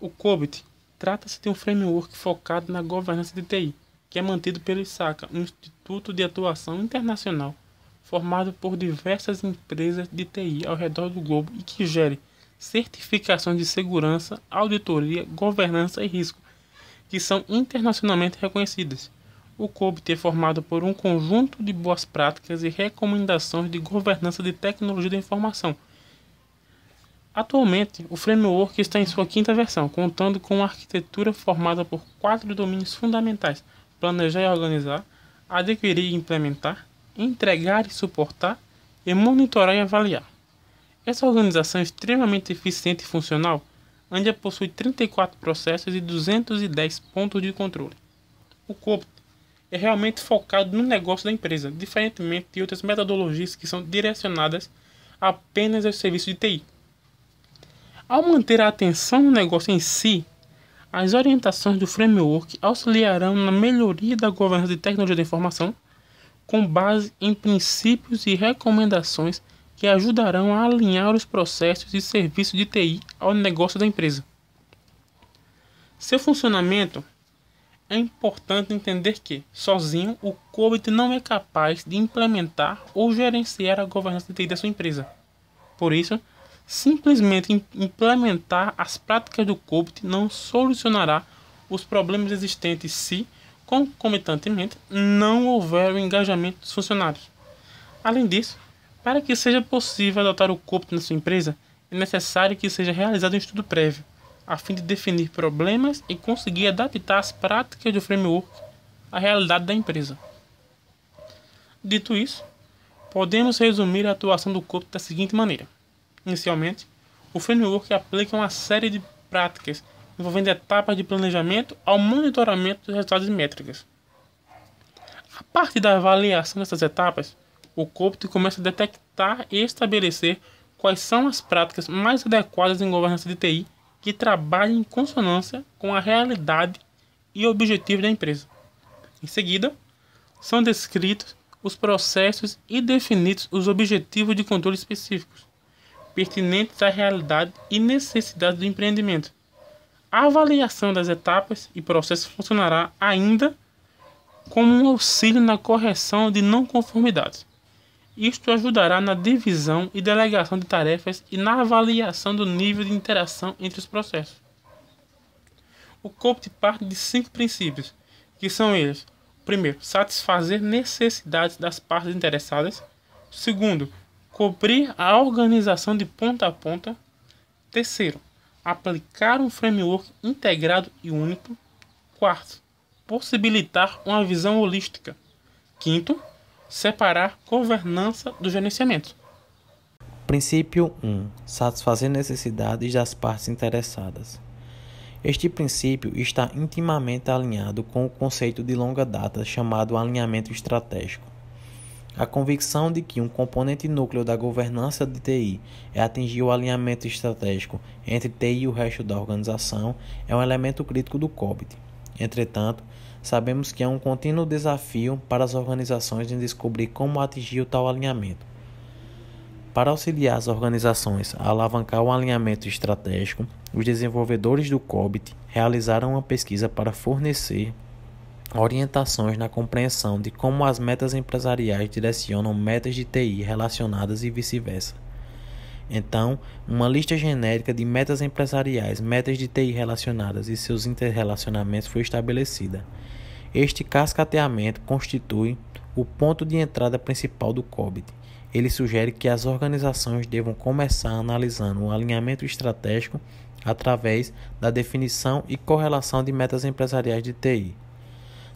O COBIT trata-se de um framework focado na governança de TI, que é mantido pelo ISACA, um Instituto de Atuação Internacional, formado por diversas empresas de TI ao redor do globo e que gere certificações de segurança, auditoria, governança e risco, que são internacionalmente reconhecidas. O COBIT é formado por um conjunto de boas práticas e recomendações de governança de tecnologia da informação. Atualmente, o framework está em sua quinta versão, contando com uma arquitetura formada por 4 domínios fundamentais: planejar e organizar, adquirir e implementar, entregar e suportar, e monitorar e avaliar. Essa organização é extremamente eficiente e funcional, ainda possui 34 processos e 210 pontos de controle. O COBIT é realmente focado no negócio da empresa, diferentemente de outras metodologias que são direcionadas apenas aos serviços de TI. Ao manter a atenção no negócio em si, as orientações do framework auxiliarão na melhoria da governança de tecnologia da informação, com base em princípios e recomendações que ajudarão a alinhar os processos e serviços de TI ao negócio da empresa. Seu funcionamento é importante entender que, sozinho, o COBIT não é capaz de implementar ou gerenciar a governança de TI da sua empresa. Por isso, simplesmente implementar as práticas do COBIT não solucionará os problemas existentes se, concomitantemente, não houver o engajamento dos funcionários. Além disso, para que seja possível adotar o COBIT na sua empresa, é necessário que seja realizado um estudo prévio, a fim de definir problemas e conseguir adaptar as práticas do framework à realidade da empresa. Dito isso, podemos resumir a atuação do COBIT da seguinte maneira. Inicialmente, o framework aplica uma série de práticas envolvendo etapas de planejamento ao monitoramento dos resultados e métricas. A partir da avaliação dessas etapas, o COBIT começa a detectar e estabelecer quais são as práticas mais adequadas em governança de TI que trabalhem em consonância com a realidade e objetivos da empresa. Em seguida, são descritos os processos e definidos os objetivos de controle específicos, pertinentes à realidade e necessidades do empreendimento. A avaliação das etapas e processos funcionará ainda como um auxílio na correção de não conformidades. Isto ajudará na divisão e delegação de tarefas e na avaliação do nível de interação entre os processos. O COBIT parte de 5 princípios, que são eles: primeiro, satisfazer necessidades das partes interessadas; segundo, cobrir a organização de ponta a ponta; terceiro, aplicar um framework integrado e único; quarto, possibilitar uma visão holística; quinto, separar governança do gerenciamento. Princípio 1. Satisfazer necessidades das partes interessadas. Este princípio está intimamente alinhado com o conceito de longa data chamado alinhamento estratégico. A convicção de que um componente núcleo da governança de TI é atingir o alinhamento estratégico entre TI e o resto da organização é um elemento crítico do COBIT. Entretanto, sabemos que é um contínuo desafio para as organizações em descobrir como atingir o tal alinhamento. Para auxiliar as organizações a alavancar o alinhamento estratégico, os desenvolvedores do COBIT realizaram uma pesquisa para fornecer orientações na compreensão de como as metas empresariais direcionam metas de TI relacionadas e vice-versa. Então, uma lista genérica de metas empresariais, metas de TI relacionadas e seus interrelacionamentos foi estabelecida. Este cascateamento constitui o ponto de entrada principal do COBIT. Ele sugere que as organizações devam começar analisando o alinhamento estratégico através da definição e correlação de metas empresariais de TI.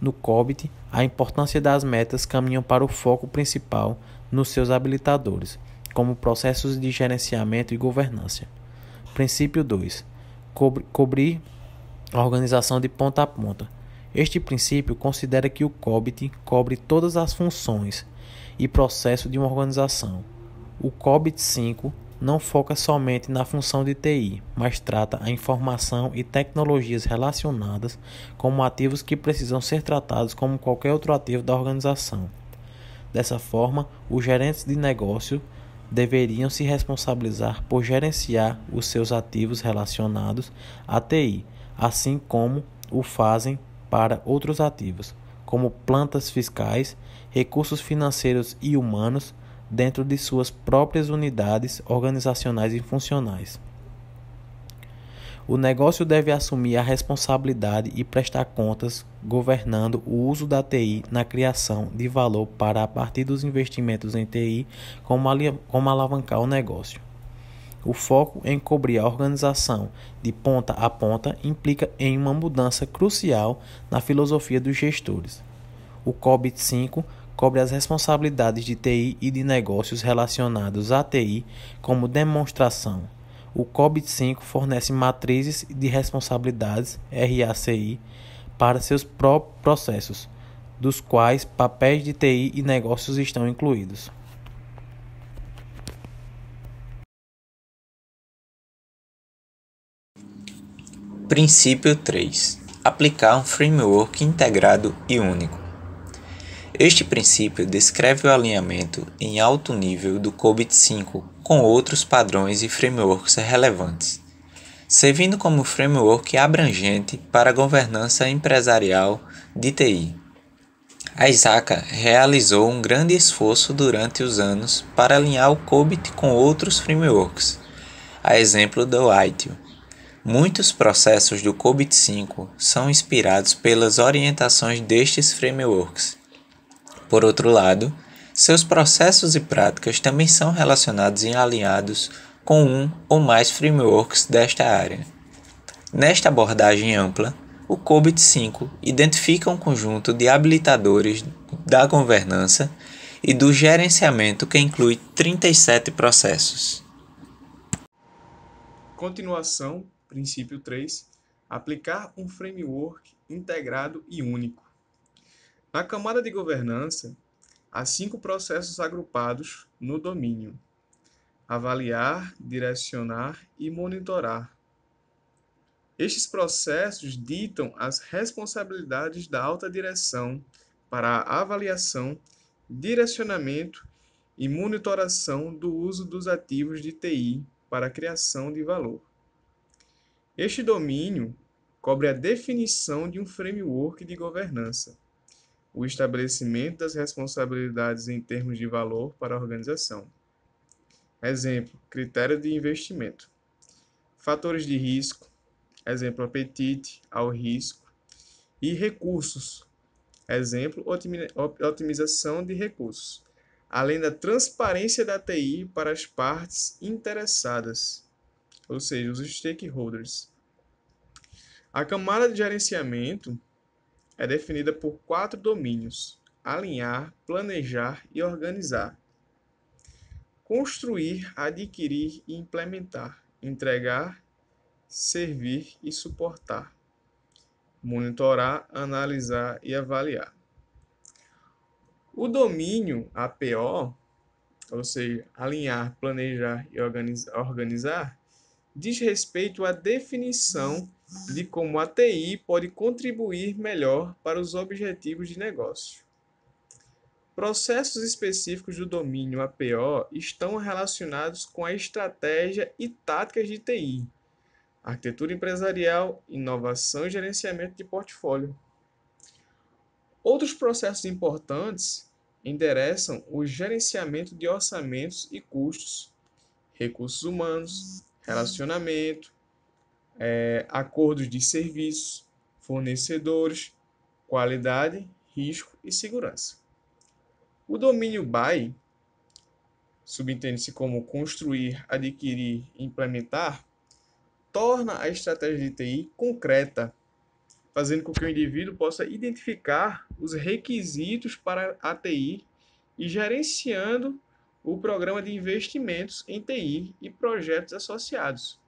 No COBIT, a importância das metas caminham para o foco principal nos seus habilitadores, como processos de gerenciamento e governança. Princípio 2. Cobrir a organização de ponta a ponta. Este princípio considera que o COBIT cobre todas as funções e processos de uma organização. O COBIT 5 não foca somente na função de TI, mas trata a informação e tecnologias relacionadas como ativos que precisam ser tratados como qualquer outro ativo da organização. Dessa forma, os gerentes de negócio deveriam se responsabilizar por gerenciar os seus ativos relacionados à TI, assim como o fazem para outros ativos, como plantas fiscais, recursos financeiros e humanos, dentro de suas próprias unidades organizacionais e funcionais. O negócio deve assumir a responsabilidade e prestar contas, governando o uso da TI na criação de valor para, a partir dos investimentos em TI, como alavancar o negócio. O foco em cobrir a organização de ponta a ponta implica em uma mudança crucial na filosofia dos gestores. O COBIT 5 cobre as responsabilidades de TI e de negócios relacionados à TI como demonstração. O COBIT 5 fornece matrizes de responsabilidades RACI para seus próprios processos, dos quais papéis de TI e negócios estão incluídos. Princípio 3. Aplicar um framework integrado e único. Este princípio descreve o alinhamento em alto nível do COBIT 5 com outros padrões e frameworks relevantes, servindo como framework abrangente para a governança empresarial de TI. A ISACA realizou um grande esforço durante os anos para alinhar o COBIT com outros frameworks, a exemplo do ITIL. Muitos processos do COBIT 5 são inspirados pelas orientações destes frameworks. Por outro lado, seus processos e práticas também são relacionados e alinhados com um ou mais frameworks desta área. Nesta abordagem ampla, o COBIT 5 identifica um conjunto de habilitadores da governança e do gerenciamento que inclui 37 processos. Continuação, princípio 3. Aplicar um framework integrado e único. Na camada de governança, há 5 processos agrupados no domínio: avaliar, direcionar e monitorar. Estes processos ditam as responsabilidades da alta direção para a avaliação, direcionamento e monitoração do uso dos ativos de TI para a criação de valor. Este domínio cobre a definição de um framework de governança, o estabelecimento das responsabilidades em termos de valor para a organização. Exemplo, critério de investimento. Fatores de risco, exemplo, apetite ao risco. E recursos, exemplo, otimização de recursos. Além da transparência da TI para as partes interessadas, ou seja, os stakeholders. A camada de gerenciamento é definida por 4 domínios: alinhar, planejar e organizar. Construir, adquirir e implementar. Entregar, servir e suportar. Monitorar, analisar e avaliar. O domínio APO, ou seja, alinhar, planejar e organizar, diz respeito à definição de como a TI pode contribuir melhor para os objetivos de negócio. Processos específicos do domínio APO estão relacionados com a estratégia e táticas de TI, arquitetura empresarial, inovação e gerenciamento de portfólio. Outros processos importantes endereçam o gerenciamento de orçamentos e custos, recursos humanos, relacionamento, acordos de serviços, fornecedores, qualidade, risco e segurança. O domínio BAI, subentende-se como construir, adquirir e implementar, torna a estratégia de TI concreta, fazendo com que o indivíduo possa identificar os requisitos para a TI e gerenciando o programa de investimentos em TI e projetos associados.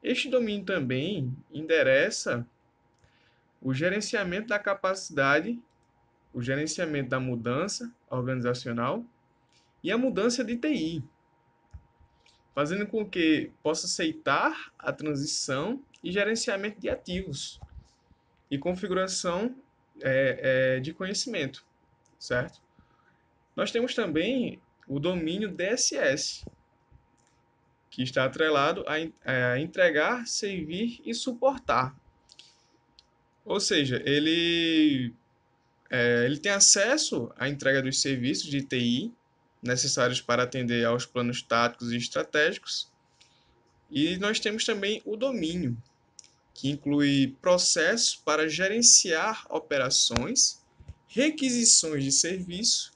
Este domínio também endereça o gerenciamento da capacidade, o gerenciamento da mudança organizacional e a mudança de TI, fazendo com que possa aceitar a transição e gerenciamento de ativos e configuração de conhecimento, certo? Nós temos também o domínio DSS, que está atrelado a entregar, servir e suportar. Ou seja, ele tem acesso à entrega dos serviços de TI necessários para atender aos planos táticos e estratégicos. E nós temos também o domínio, que inclui processos para gerenciar operações, requisições de serviço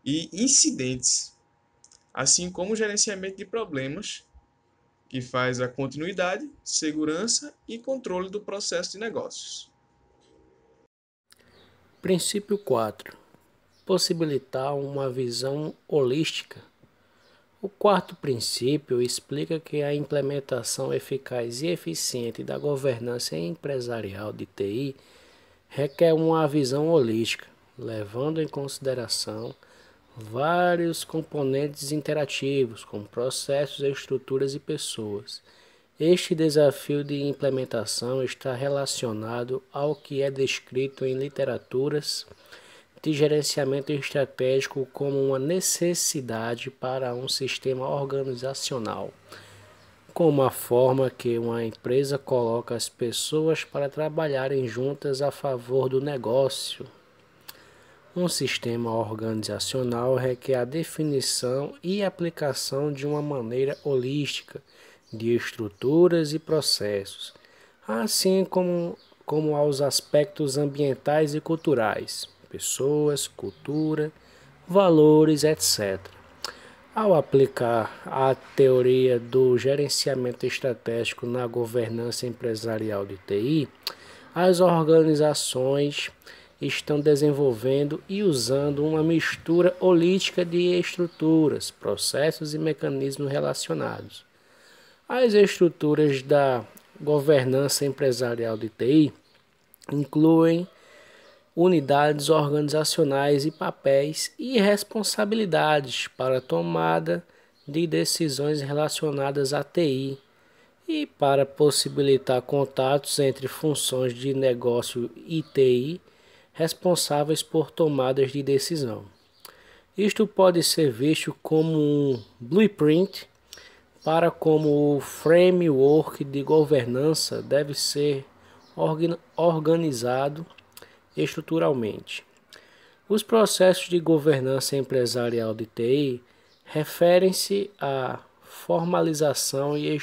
e incidentes, assim como o gerenciamento de problemas, que faz a continuidade, segurança e controle do processo de negócios. Princípio 4. Possibilitar uma visão holística. O quarto princípio explica que a implementação eficaz e eficiente da governança empresarial de TI requer uma visão holística, levando em consideração vários componentes interativos, como processos, estruturas e pessoas. Este desafio de implementação está relacionado ao que é descrito em literaturas de gerenciamento estratégico como uma necessidade para um sistema organizacional, como a forma que uma empresa coloca as pessoas para trabalharem juntas a favor do negócio. Um sistema organizacional requer a definição e aplicação de uma maneira holística de estruturas e processos, assim como aos aspectos ambientais e culturais, pessoas, cultura, valores, etc. Ao aplicar a teoria do gerenciamento estratégico na governança empresarial de TI, as organizações estão desenvolvendo e usando uma mistura holística de estruturas, processos e mecanismos relacionados. As estruturas da governança empresarial de TI incluem unidades organizacionais e papéis e responsabilidades para a tomada de decisões relacionadas à TI e para possibilitar contatos entre funções de negócio e TI responsáveis por tomadas de decisão. Isto pode ser visto como um blueprint para como o framework de governança deve ser organizado estruturalmente. Os processos de governança empresarial de TI referem-se à formalização e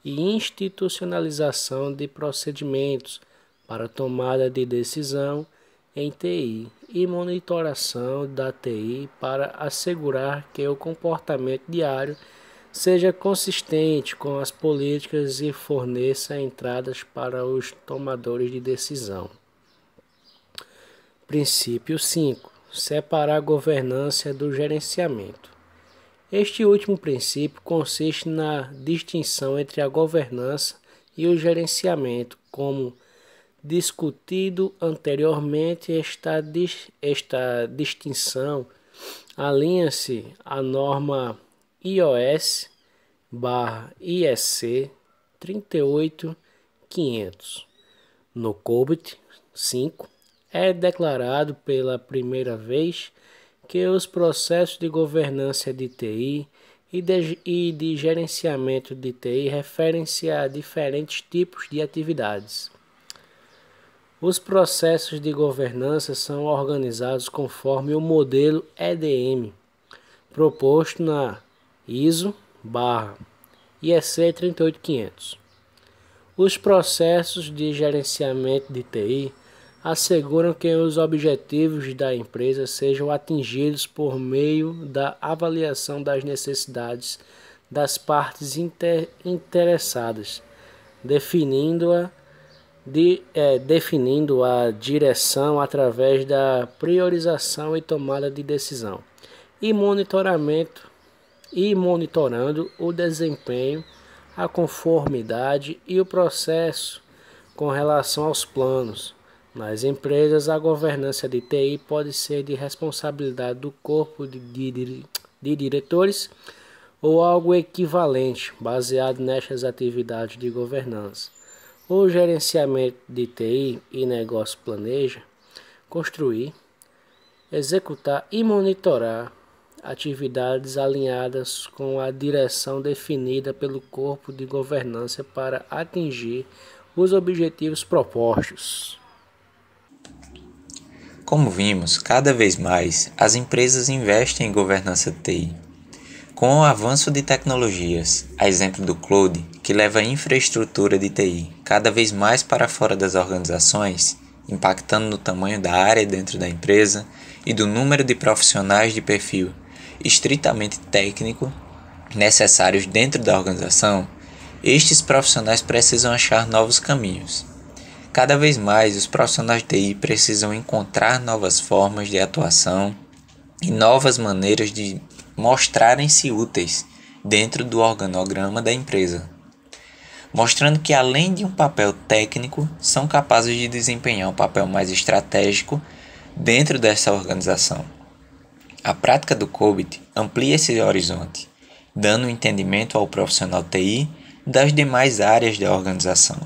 institucionalização de procedimentos para tomada de decisão em TI e monitoração da TI para assegurar que o comportamento diário seja consistente com as políticas e forneça entradas para os tomadores de decisão. Princípio 5. Separar a governança do gerenciamento. Este último princípio consiste na distinção entre a governança e o gerenciamento. Como discutido anteriormente, esta distinção alinha-se à norma iOS/IEC 38500. No COBIT 5, é declarado pela primeira vez que os processos de governança de TI e de gerenciamento de TI referem-se a diferentes tipos de atividades. Os processos de governança são organizados conforme o modelo EDM, proposto na ISO/IEC 38500. Os processos de gerenciamento de TI asseguram que os objetivos da empresa sejam atingidos por meio da avaliação das necessidades das partes interessadas, definindo a direção através da priorização e tomada de decisão, e monitorando o desempenho, a conformidade e o processo com relação aos planos. Nas empresas, a governança de TI pode ser de responsabilidade do corpo de diretores ou algo equivalente, baseado nestas atividades de governança. O gerenciamento de TI e negócio planeja, construir, executar e monitorar atividades alinhadas com a direção definida pelo corpo de governança para atingir os objetivos propostos. Como vimos, cada vez mais as empresas investem em governança TI. Com o avanço de tecnologias, a exemplo do cloud, que leva a infraestrutura de TI cada vez mais para fora das organizações, impactando no tamanho da área dentro da empresa e do número de profissionais de perfil estritamente técnico necessários dentro da organização, estes profissionais precisam achar novos caminhos. Cada vez mais, os profissionais de TI precisam encontrar novas formas de atuação e novas maneiras de mostrarem-se úteis dentro do organograma da empresa, mostrando que além de um papel técnico, são capazes de desempenhar um papel mais estratégico dentro dessa organização. A prática do COBIT amplia esse horizonte, dando entendimento ao profissional TI das demais áreas da organização.